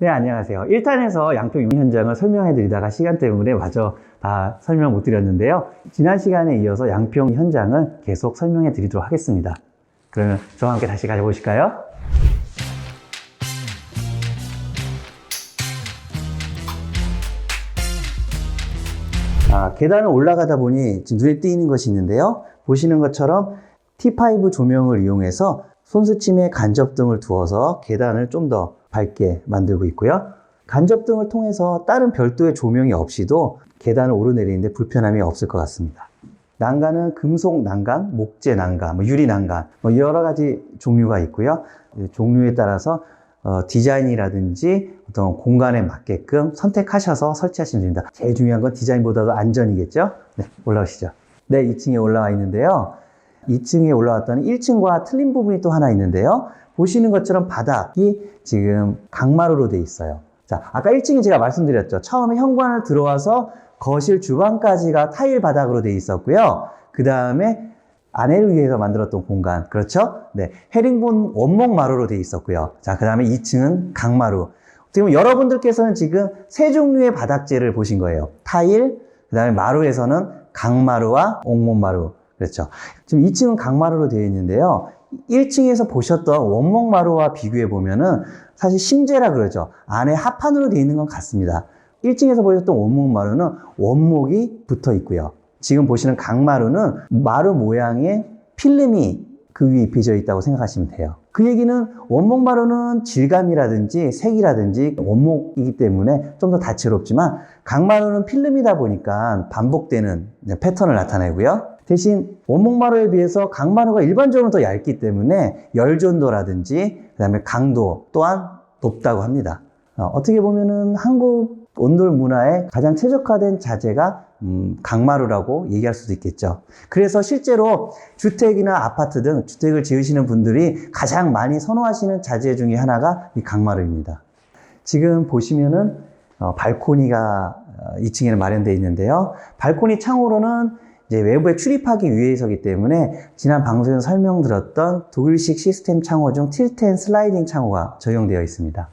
네, 안녕하세요. 1탄에서 양평 현장을 설명해 드리다가 시간 때문에 마저 다 설명 못 드렸는데요. 지난 시간에 이어서 양평 현장을 계속 설명해 드리도록 하겠습니다. 그러면 저와 함께 다시 가보실까요? 계단을 올라가다 보니 눈에 띄는 것이 있는데요. 보시는 것처럼 T5 조명을 이용해서 손스침에 간접등을 두어서 계단을 좀 더 밝게 만들고 있고요. 간접등을 통해서 다른 별도의 조명이 없이도 계단을 오르내리는데 불편함이 없을 것 같습니다. 난간은 금속 난간, 목재 난간, 유리 난간 여러 가지 종류가 있고요. 종류에 따라서 디자인이라든지 어떤 공간에 맞게끔 선택하셔서 설치하시면 됩니다. 제일 중요한 건 디자인보다도 안전이겠죠? 네, 올라오시죠. 네, 2층에 올라와 있는데요. 2층에 올라왔더니 1층과 틀린 부분이 또 하나 있는데요. 보시는 것처럼 바닥이 지금 강마루로 되어 있어요. 자, 아까 1층에 제가 말씀드렸죠. 처음에 현관을 들어와서 거실 주방까지가 타일 바닥으로 되어 있었고요. 그 다음에 아내를 위해서 만들었던 공간, 그렇죠? 네, 헤링본 원목 마루로 되어 있었고요. 자, 그 다음에 2층은 강마루. 지금 여러분들께서는 지금 세 종류의 바닥재를 보신 거예요. 타일, 그 다음에 마루에서는 강마루와 옥목마루. 그렇죠. 지금 2층은 강마루로 되어 있는데요. 1층에서 보셨던 원목 마루와 비교해 보면은 사실 심재라 그러죠. 안에 합판으로 되어 있는 건 같습니다. 1층에서 보셨던 원목 마루는 원목이 붙어 있고요. 지금 보시는 강마루는 마루 모양의 필름이 그 위에 입혀져 있다고 생각하시면 돼요. 그 얘기는 원목 마루는 질감이라든지 색이라든지 원목이기 때문에 좀 더 다채롭지만 강마루는 필름이다 보니까 반복되는 패턴을 나타내고요. 대신 원목 마루에 비해서 강마루가 일반적으로 더 얇기 때문에 열전도라든지 그 다음에 강도 또한 높다고 합니다. 어떻게 보면은 한국 온돌 문화에 가장 최적화된 자재가 강마루라고 얘기할 수도 있겠죠. 그래서 실제로 주택이나 아파트 등 주택을 지으시는 분들이 가장 많이 선호하시는 자재 중에 하나가 이 강마루입니다. 지금 보시면은 발코니가 2층에는 마련되어 있는데요. 발코니 창호로는 이제 외부에 출입하기 위해서기 때문에 지난 방송에서 설명드렸던 독일식 시스템 창호 중 틸트 앤 슬라이딩 창호가 적용되어 있습니다.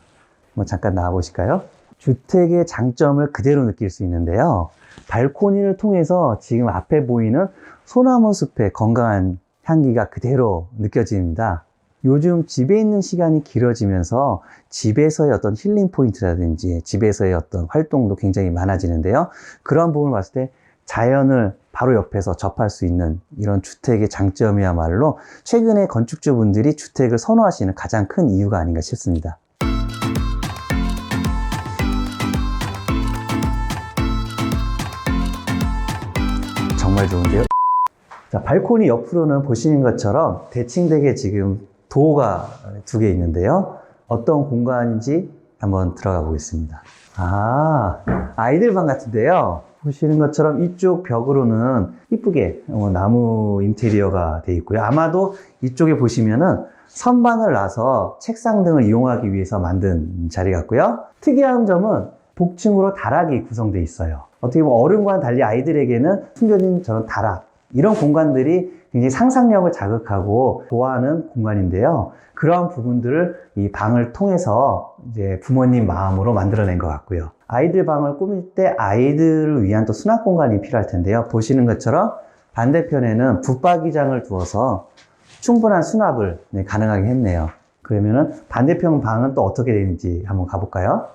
한번 잠깐 나와 보실까요? 주택의 장점을 그대로 느낄 수 있는데요. 발코니를 통해서 지금 앞에 보이는 소나무 숲의 건강한 향기가 그대로 느껴집니다. 요즘 집에 있는 시간이 길어지면서 집에서의 어떤 힐링 포인트라든지 집에서의 어떤 활동도 굉장히 많아지는데요. 그런 부분을 봤을 때 자연을 바로 옆에서 접할 수 있는 이런 주택의 장점이야말로 최근에 건축주분들이 주택을 선호하시는 가장 큰 이유가 아닌가 싶습니다. 정말 좋은데요. 자, 발코니 옆으로는 보시는 것처럼 대칭되게 지금 도어가 두 개 있는데요. 어떤 공간인지 한번 들어가 보겠습니다. 아이들 방 같은데요. 보시는 것처럼 이쪽 벽으로는 이쁘게 나무 인테리어가 되어 있고요. 아마도 이쪽에 보시면은 선반을 놔서 책상 등을 이용하기 위해서 만든 자리 같고요. 특이한 점은 복층으로 다락이 구성되어 있어요. 어떻게 보면 어른과는 달리 아이들에게는 숨겨진 저런 다락, 이런 공간들이 굉장히 상상력을 자극하고 좋아하는 공간인데요. 그런 부분들을 이 방을 통해서 이제 부모님 마음으로 만들어낸 것 같고요. 아이들 방을 꾸밀 때 아이들을 위한 또 수납 공간이 필요할 텐데요. 보시는 것처럼 반대편에는 붙박이장을 두어서 충분한 수납을 가능하게 했네요. 그러면은 반대편 방은 또 어떻게 되는지 한번 가볼까요?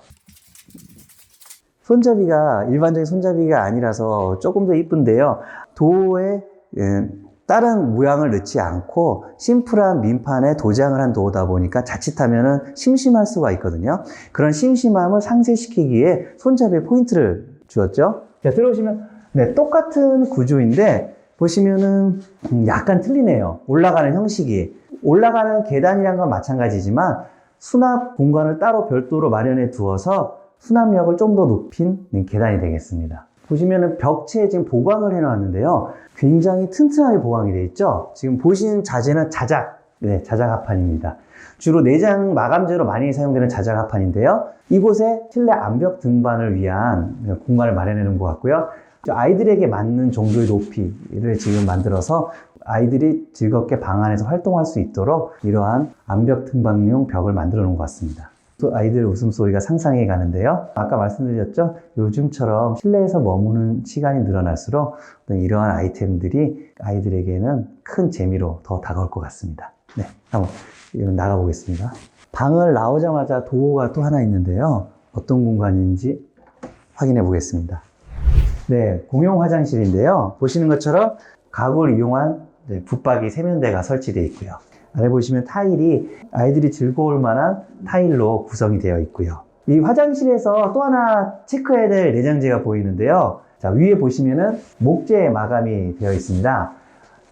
손잡이가 일반적인 손잡이가 아니라서 조금 더 이쁜데요. 도어에 다른 모양을 넣지 않고 심플한 민판에 도장을 한 도어다 보니까 자칫하면 심심할 수가 있거든요. 그런 심심함을 상쇄시키기에 손잡이에 포인트를 주었죠. 자, 들어오시면 똑같은 구조인데 보시면은 약간 틀리네요. 올라가는 형식이. 올라가는 계단이란 건 마찬가지지만 수납 공간을 따로 별도로 마련해 두어서 수납력을 좀 더 높인 계단이 되겠습니다. 보시면은 벽체에 지금 보강을 해놨는데요. 굉장히 튼튼하게 보강이 되어 있죠. 지금 보시는 자재는 자작 합판입니다. 주로 내장 마감재로 많이 사용되는 자작 합판인데요. 이곳에 실내 암벽 등반을 위한 공간을 마련해 놓은 것 같고요. 아이들에게 맞는 정도의 높이를 지금 만들어서 아이들이 즐겁게 방 안에서 활동할 수 있도록 이러한 암벽 등반용 벽을 만들어 놓은 것 같습니다. 아이들 웃음소리가 상상이 가는데요. 아까 말씀드렸죠? 요즘처럼 실내에서 머무는 시간이 늘어날수록 이러한 아이템들이 아이들에게는 큰 재미로 더 다가올 것 같습니다. 네, 한번 나가보겠습니다. 방을 나오자마자 도어가 또 하나 있는데요. 어떤 공간인지 확인해 보겠습니다. 네, 공용 화장실인데요. 보시는 것처럼 가구를 이용한 붙박이 세면대가 설치되어 있고요. 아래 보시면 타일이 아이들이 즐거울 만한 타일로 구성이 되어 있고요. 이 화장실에서 또 하나 체크해야 될 내장재가 보이는데요. 자, 위에 보시면은 목재 마감이 되어 있습니다.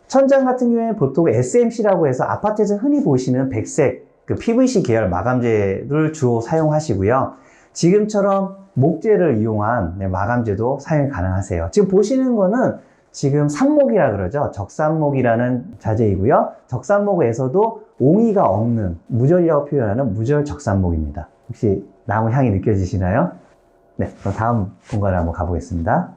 천장 같은 경우에는 보통 SMC라고 해서 아파트에서 흔히 보시는 백색 PVC 계열 마감재를 주로 사용하시고요. 지금처럼 목재를 이용한 마감재도 사용이 가능하세요. 지금 보시는 거는 지금 삽목이라 그러죠. 적산목이라는 자재이고요. 적산목에서도 옹이가 없는 무절이라고 표현하는 무절 적산목입니다. 혹시 나무 향이 느껴지시나요? 네, 그럼 다음 공간을 한번 가보겠습니다.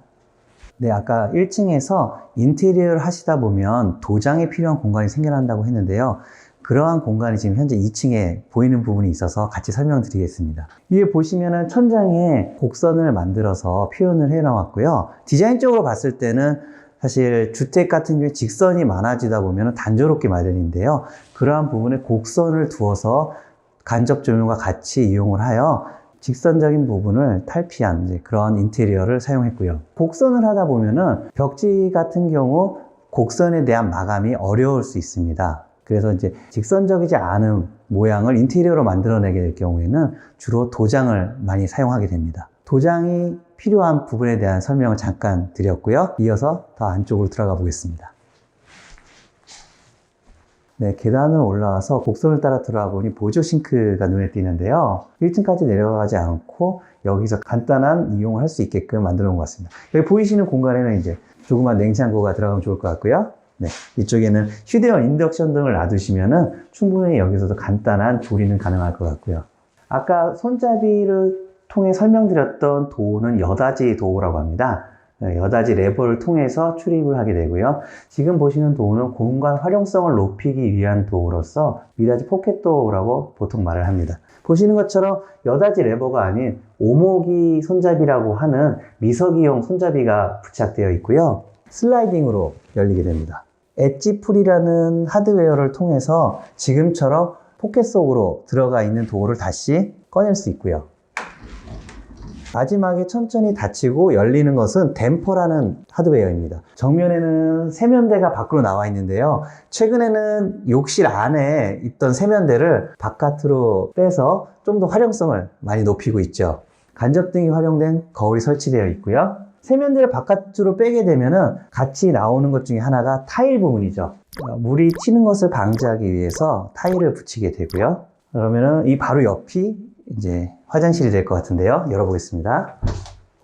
네, 아까 1층에서 인테리어를 하시다 보면 도장이 필요한 공간이 생겨난다고 했는데요. 그러한 공간이 지금 현재 2층에 보이는 부분이 있어서 같이 설명드리겠습니다. 위에 보시면은 천장에 곡선을 만들어서 표현을 해 나왔고요. 디자인적으로 봤을 때는 사실 주택 같은 경우에 직선이 많아지다 보면 단조롭게 마련인데요. 그러한 부분에 곡선을 두어서 간접 조명과 같이 이용을 하여 직선적인 부분을 탈피한 그런 인테리어를 사용했고요. 곡선을 하다 보면은 벽지 같은 경우 곡선에 대한 마감이 어려울 수 있습니다. 그래서 이제 직선적이지 않은 모양을 인테리어로 만들어내게 될 경우에는 주로 도장을 많이 사용하게 됩니다. 도장이 필요한 부분에 대한 설명을 잠깐 드렸고요. 이어서 더 안쪽으로 들어가 보겠습니다. 네, 계단을 올라와서 곡선을 따라 들어가 보니 보조 싱크가 눈에 띄는데요. 1층까지 내려가지 않고 여기서 간단한 이용을 할 수 있게끔 만들어 놓은 것 같습니다. 여기 보이시는 공간에는 이제 조그만 냉장고가 들어가면 좋을 것 같고요. 네, 이쪽에는 휴대용 인덕션 등을 놔두시면은 충분히 여기서도 간단한 조리는 가능할 것 같고요. 아까 손잡이를 통해 설명드렸던 도어는 여닫이 도어라고 합니다. 여닫이 레버를 통해서 출입을 하게 되고요. 지금 보시는 도어는 공간 활용성을 높이기 위한 도어로서 미닫이 포켓 도어라고 보통 말을 합니다. 보시는 것처럼 여닫이 레버가 아닌 오목이 손잡이라고 하는 미서기용 손잡이가 부착되어 있고요. 슬라이딩으로 열리게 됩니다. 엣지풀이라는 하드웨어를 통해서 지금처럼 포켓 속으로 들어가 있는 도어를 다시 꺼낼 수 있고요. 마지막에 천천히 닫히고 열리는 것은 댐퍼라는 하드웨어입니다. 정면에는 세면대가 밖으로 나와 있는데요. 최근에는 욕실 안에 있던 세면대를 바깥으로 빼서 좀 더 활용성을 많이 높이고 있죠. 간접등이 활용된 거울이 설치되어 있고요. 세면대를 바깥으로 빼게 되면은 같이 나오는 것 중에 하나가 타일 부분이죠. 물이 튀는 것을 방지하기 위해서 타일을 붙이게 되고요. 그러면은 이 바로 옆이 이제 화장실이 될 것 같은데요. 열어보겠습니다.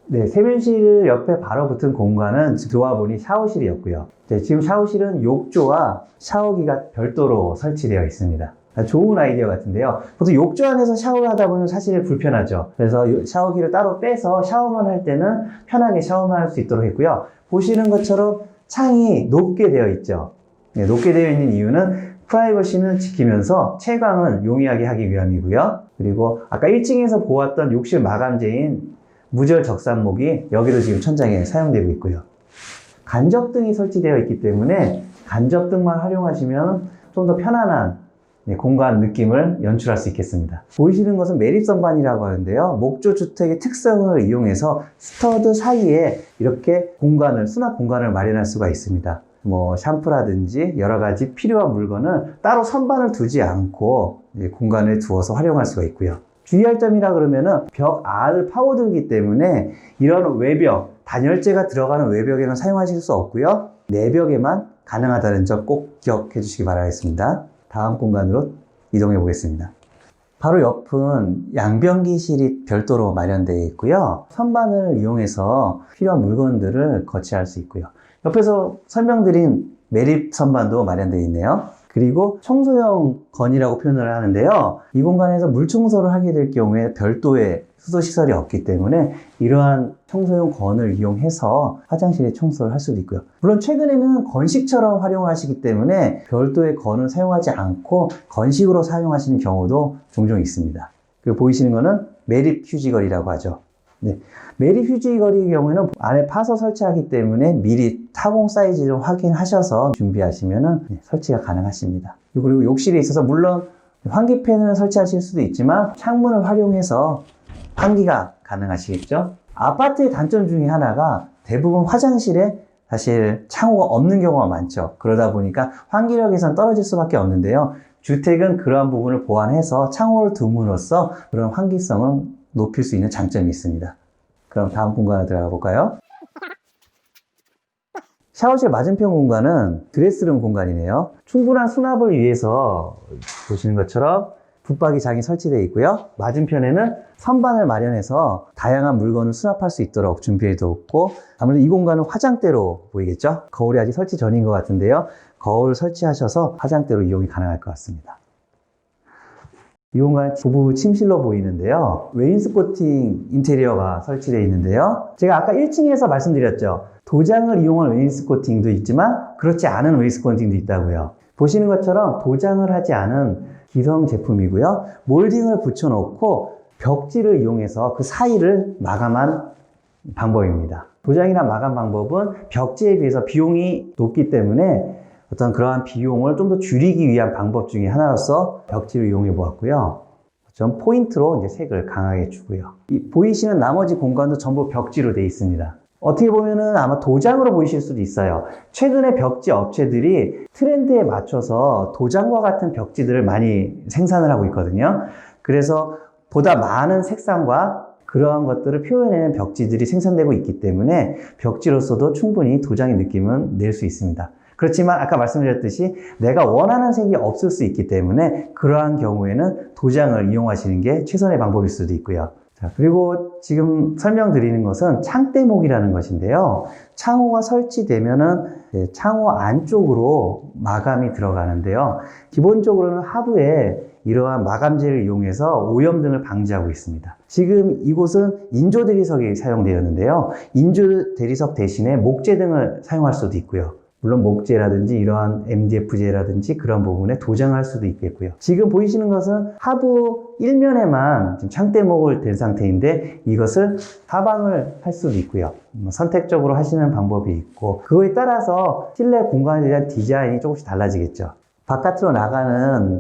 네, 세면실 옆에 바로 붙은 공간은 들어와 보니 샤워실이었고요. 네, 지금 샤워실은 욕조와 샤워기가 별도로 설치되어 있습니다. 좋은 아이디어 같은데요. 보통 욕조 안에서 샤워를 하다 보면 사실 불편하죠. 그래서 샤워기를 따로 빼서 샤워만 할 때는 편하게 샤워만 할 수 있도록 했고요. 보시는 것처럼 창이 높게 되어 있죠. 네, 높게 되어 있는 이유는 프라이버시는 지키면서 채광은 용이하게 하기 위함이고요. 그리고 아까 1층에서 보았던 욕실 마감재인 무절 적산목이 여기도 지금 천장에 사용되고 있고요. 간접등이 설치되어 있기 때문에 간접등만 활용하시면 좀 더 편안한 공간 느낌을 연출할 수 있겠습니다. 보이시는 것은 매립선반이라고 하는데요. 목조 주택의 특성을 이용해서 스터드 사이에 이렇게 공간을, 수납 공간을 마련할 수가 있습니다. 뭐 샴푸라든지 여러 가지 필요한 물건을 따로 선반을 두지 않고 공간을 두어서 활용할 수가 있고요. 주의할 점이라 그러면은 벽 안을 파고들기 때문에 이런 외벽, 단열재가 들어가는 외벽에는 사용하실 수 없고요. 내벽에만 가능하다는 점 꼭 기억해 주시기 바라겠습니다. 다음 공간으로 이동해 보겠습니다. 바로 옆은 양변기실이 별도로 마련되어 있고요. 선반을 이용해서 필요한 물건들을 거치할 수 있고요. 옆에서 설명드린 매립 선반도 마련되어 있네요. 그리고 청소용 건이라고 표현을 하는데요. 이 공간에서 물 청소를 하게 될 경우에 별도의 수도시설이 없기 때문에 이러한 청소용 건을 이용해서 화장실에 청소를 할 수도 있고요. 물론 최근에는 건식처럼 활용하시기 때문에 별도의 건을 사용하지 않고 건식으로 사용하시는 경우도 종종 있습니다. 그리고 보이시는 거는 매립 휴지거리라고 하죠. 네. 매립 휴지거리의 경우에는 안에 파서 설치하기 때문에 미리 타공 사이즈를 확인하셔서 준비하시면 설치가 가능하십니다. 그리고 욕실에 있어서 물론 환기팬을 설치하실 수도 있지만 창문을 활용해서 환기가 가능하시겠죠. 아파트의 단점 중에 하나가 대부분 화장실에 사실 창호가 없는 경우가 많죠. 그러다 보니까 환기력에선 떨어질 수밖에 없는데요. 주택은 그러한 부분을 보완해서 창호를 둠으로써 그런 환기성을 높일 수 있는 장점이 있습니다. 그럼 다음 공간으로 들어가 볼까요? 샤워실 맞은편 공간은 드레스룸 공간이네요. 충분한 수납을 위해서 보시는 것처럼 붙박이 장이 설치되어 있고요. 맞은편에는 선반을 마련해서 다양한 물건을 수납할 수 있도록 준비해 두었고, 아무래도 이 공간은 화장대로 보이겠죠? 거울이 아직 설치 전인 것 같은데요. 거울을 설치하셔서 화장대로 이용이 가능할 것 같습니다. 이 공간은 부부 침실로 보이는데요. 웨인스코팅 인테리어가 설치되어 있는데요. 제가 아까 1층에서 말씀드렸죠. 도장을 이용한 웨인스코팅도 있지만 그렇지 않은 웨인스코팅도 있다고요. 보시는 것처럼 도장을 하지 않은 기성 제품이고요. 몰딩을 붙여놓고 벽지를 이용해서 그 사이를 마감한 방법입니다. 도장이나 마감 방법은 벽지에 비해서 비용이 높기 때문에 어떤 그러한 비용을 좀 더 줄이기 위한 방법 중에 하나로서 벽지를 이용해 보았고요. 전 포인트로 이제 색을 강하게 주고요. 이 보이시는 나머지 공간도 전부 벽지로 되어 있습니다. 어떻게 보면은 아마 도장으로 보이실 수도 있어요. 최근에 벽지 업체들이 트렌드에 맞춰서 도장과 같은 벽지들을 많이 생산을 하고 있거든요. 그래서 보다 많은 색상과 그러한 것들을 표현해내는 벽지들이 생산되고 있기 때문에 벽지로서도 충분히 도장의 느낌은 낼 수 있습니다. 그렇지만 아까 말씀드렸듯이 내가 원하는 색이 없을 수 있기 때문에 그러한 경우에는 도장을 이용하시는 게 최선의 방법일 수도 있고요. 자, 그리고 지금 설명드리는 것은 창대목이라는 것인데요. 창호가 설치되면은 창호 안쪽으로 마감이 들어가는데요. 기본적으로는 하부에 이러한 마감재를 이용해서 오염 등을 방지하고 있습니다. 지금 이곳은 인조 대리석이 사용되었는데요. 인조 대리석 대신에 목재 등을 사용할 수도 있고요. 물론 목재라든지 이러한 MDF재라든지 그런 부분에 도장할 수도 있겠고요. 지금 보이시는 것은 하부 1면에만 지금 창대목을 댄 상태인데 이것을 하방을 할 수도 있고요. 선택적으로 하시는 방법이 있고 그거에 따라서 실내 공간에 대한 디자인이 조금씩 달라지겠죠. 바깥으로 나가는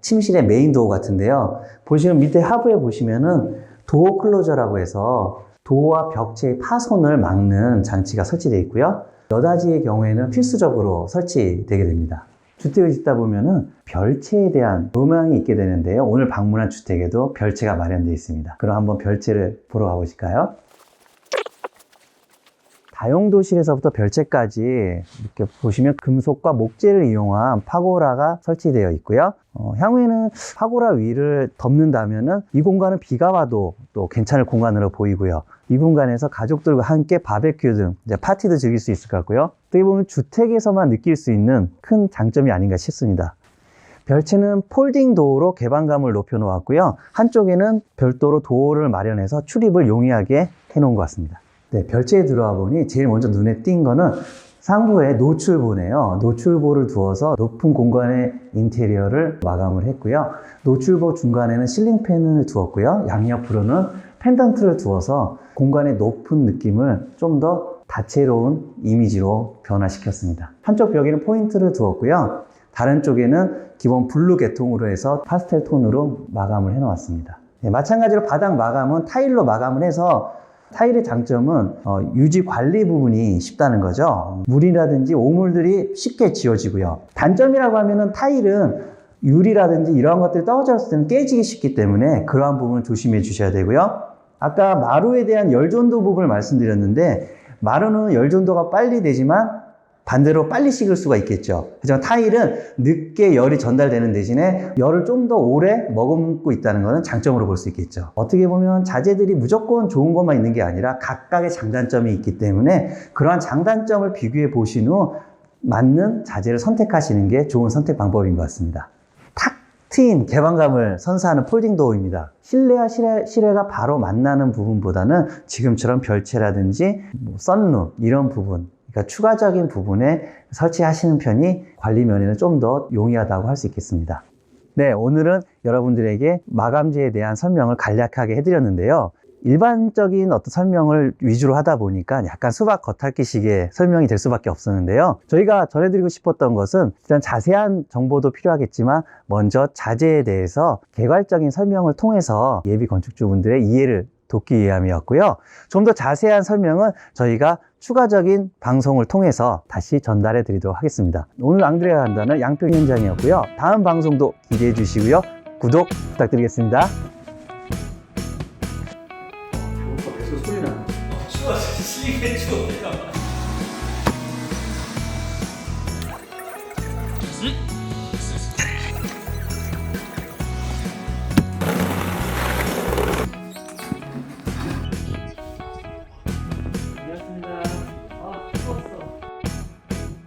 침실의 메인 도어 같은데요. 보시면 밑에 하부에 보시면은 도어 클로저라고 해서 도어와 벽체의 파손을 막는 장치가 설치되어 있고요. 여닫이의 경우에는 필수적으로 설치되게 됩니다. 주택을 짓다 보면은 별채에 대한 로망이 있게 되는데요. 오늘 방문한 주택에도 별채가 마련되어 있습니다. 그럼 한번 별채를 보러 가보실까요? 다용도실에서부터 별채까지 이렇게 보시면 금속과 목재를 이용한 파고라가 설치되어 있고요. 향후에는 파고라 위를 덮는다면은 이 공간은 비가 와도 또 괜찮을 공간으로 보이고요. 이 공간에서 가족들과 함께 바베큐 등 이제 파티도 즐길 수 있을 것 같고요. 어떻게 보면 주택에서만 느낄 수 있는 큰 장점이 아닌가 싶습니다. 별채는 폴딩 도어로 개방감을 높여 놓았고요. 한쪽에는 별도로 도어를 마련해서 출입을 용이하게 해 놓은 것 같습니다. 네, 별채에 들어와 보니 제일 먼저 눈에 띈 거는 상부에 노출보네요. 노출보를 두어서 높은 공간의 인테리어를 마감을 했고요. 노출보 중간에는 실링팬을 두었고요. 양옆으로는 펜던트를 두어서 공간의 높은 느낌을 좀 더 다채로운 이미지로 변화시켰습니다. 한쪽 벽에는 포인트를 두었고요. 다른 쪽에는 기본 블루 계통으로 해서 파스텔 톤으로 마감을 해 놓았습니다. 네, 마찬가지로 바닥 마감은 타일로 마감을 해서 타일의 장점은 유지 관리 부분이 쉽다는 거죠. 물이라든지 오물들이 쉽게 지워지고요. 단점이라고 하면은 타일은 유리라든지 이러한 것들이 떨어졌을 때는 깨지기 쉽기 때문에 그러한 부분을 조심해 주셔야 되고요. 아까 마루에 대한 열전도 부분을 말씀드렸는데 마루는 열전도가 빨리 되지만 반대로 빨리 식을 수가 있겠죠. 하지만 타일은 늦게 열이 전달되는 대신에 열을 좀 더 오래 머금고 있다는 것은 장점으로 볼 수 있겠죠. 어떻게 보면 자재들이 무조건 좋은 것만 있는 게 아니라 각각의 장단점이 있기 때문에 그러한 장단점을 비교해 보신 후 맞는 자재를 선택하시는 게 좋은 선택 방법인 것 같습니다. 탁 트인 개방감을 선사하는 폴딩 도어입니다. 실내와 실외가 바로 만나는 부분보다는 지금처럼 별채라든지 썬룸 이런 부분, 그러니까 추가적인 부분에 설치하시는 편이 관리 면에는 좀 더 용이하다고 할 수 있겠습니다. 네, 오늘은 여러분들에게 마감재에 대한 설명을 간략하게 해드렸는데요. 일반적인 어떤 설명을 위주로 하다 보니까 약간 수박 겉핥기식의 설명이 될 수밖에 없었는데요. 저희가 전해드리고 싶었던 것은 일단 자세한 정보도 필요하겠지만 먼저 자재에 대해서 개괄적인 설명을 통해서 예비 건축주분들의 이해를 돕기 위함이었고요. 좀 더 자세한 설명은 저희가 추가적인 방송을 통해서 다시 전달해 드리도록 하겠습니다. 오늘 앙드레아 한다는 양평 현장이었고요. 다음 방송도 기대해 주시고요. 구독 부탁드리겠습니다. 소리 나. 추워, 슬리게 추워.